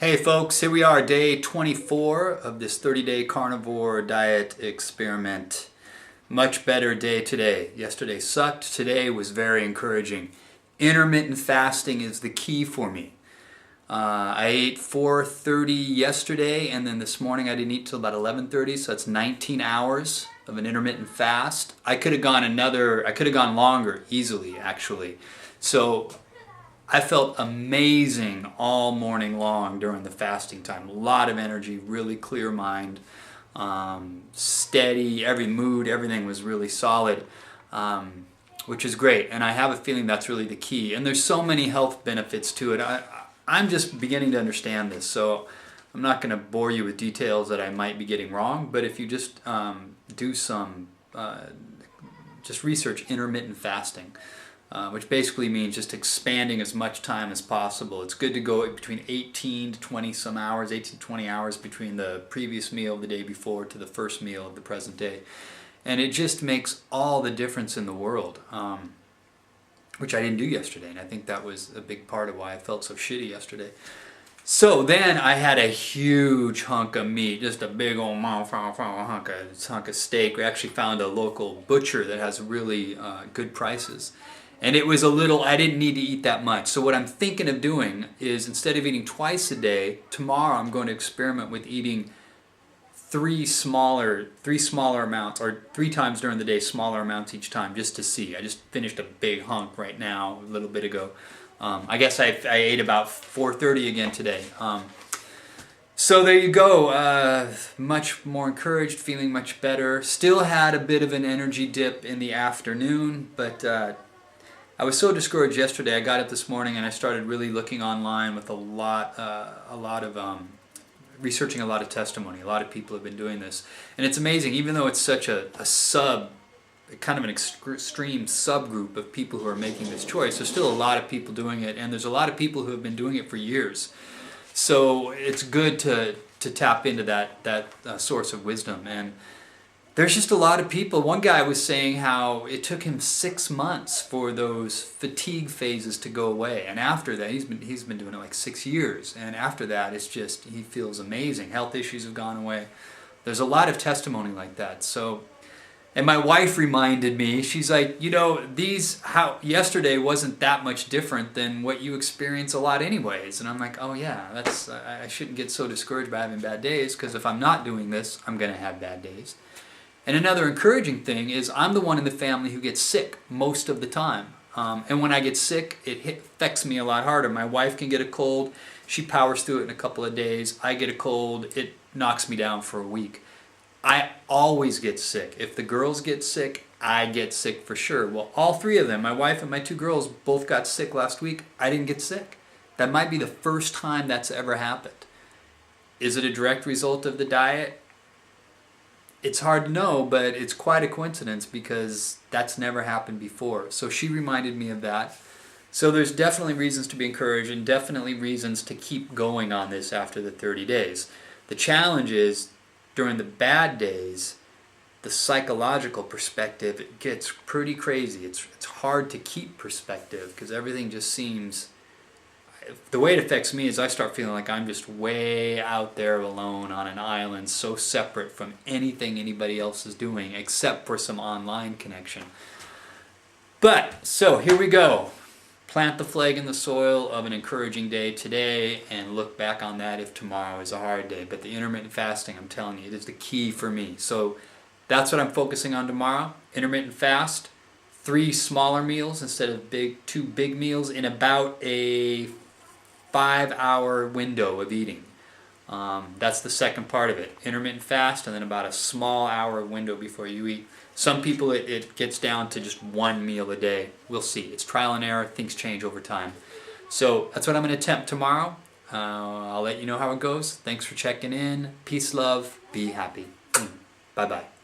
Hey folks, here we are, day 24 of this 30-day carnivore diet experiment. Much better day today. Yesterday sucked, today was very encouraging. Intermittent fasting is the key for me. I ate 4:30 yesterday, and then this morning I didn't eat till about 11:30, so that's 19 hours of an intermittent fast. I could have gone longer easily actually. So I felt amazing all morning long during the fasting time. A lot of energy, really clear mind, steady, every mood, everything was really solid, which is great. And I have a feeling that's really the key. And there's so many health benefits to it. I'm just beginning to understand this, so I'm not going to bore you with details that I might be getting wrong, but if you just do some, just research intermittent fasting. Which basically means just expanding as much time as possible. It's good to go between 18 to 20 some hours, 18 to 20 hours between the previous meal of the day before to the first meal of the present day. And it just makes all the difference in the world, which I didn't do yesterday. And I think that was a big part of why I felt so shitty yesterday. So then I had a huge hunk of meat, just a big old hunk of steak. We actually found a local butcher that has really good prices. And it was I didn't need to eat that much. So what I'm thinking of doing is, instead of eating twice a day, tomorrow I'm going to experiment with eating three smaller amounts, or 3 times during the day, smaller amounts each time, just to see. I just finished a big hunk right now, a little bit ago. I guess I ate about 4:30 again today. So there you go, much more encouraged, feeling much better. Still had a bit of an energy dip in the afternoon, but I was so discouraged yesterday. I got up this morning and I started really looking online with a lot of researching a lot of testimony. A lot of people have been doing this, and it's amazing. Even though it's such a kind of an extreme subgroup of people who are making this choice, there's still a lot of people doing it, and there's a lot of people who have been doing it for years. So it's good to tap into that source of wisdom. And there's just a lot of people. One guy was saying how it took him 6 months for those fatigue phases to go away, and after that, he's been doing it like 6 years, and after that, it's just, he feels amazing. Health issues have gone away. There's a lot of testimony like that. So, and my wife reminded me, she's like, yesterday wasn't that much different than what you experience a lot anyways. And I'm like, oh yeah, I shouldn't get so discouraged by having bad days, because if I'm not doing this, I'm going to have bad days. And another encouraging thing is, I'm the one in the family who gets sick most of the time. And when I get sick, it affects me a lot harder. My wife can get a cold. She powers through it in a couple of days. I get a cold. It knocks me down for a week. I always get sick. If the girls get sick, I get sick for sure. Well, all 3 of them, my wife and my 2 girls, both got sick last week. I didn't get sick. That might be the first time that's ever happened. Is it a direct result of the diet? It's hard to know, but it's quite a coincidence, because that's never happened before. So she reminded me of that. So there's definitely reasons to be encouraged, and definitely reasons to keep going on this after the 30 days. The challenge is, during the bad days, the psychological perspective, it gets pretty crazy. It's hard to keep perspective, because everything just seems... The way it affects me is I start feeling like I'm just way out there alone on an island, so separate from anything anybody else is doing, except for some online connection. But, so here we go. Plant the flag in the soil of an encouraging day today, and look back on that if tomorrow is a hard day. But the intermittent fasting, I'm telling you, it is the key for me. So that's what I'm focusing on tomorrow. Intermittent fast, 3 smaller meals instead of 2 big meals in about a 5-hour window of eating. That's the second part of it. Intermittent fast, and then about a small hour window before you eat. Some people, it gets down to just 1 meal a day. We'll see. It's trial and error. Things change over time. So that's what I'm going to attempt tomorrow. I'll let you know how it goes. Thanks for checking in. Peace, love. Be happy. Bye-bye.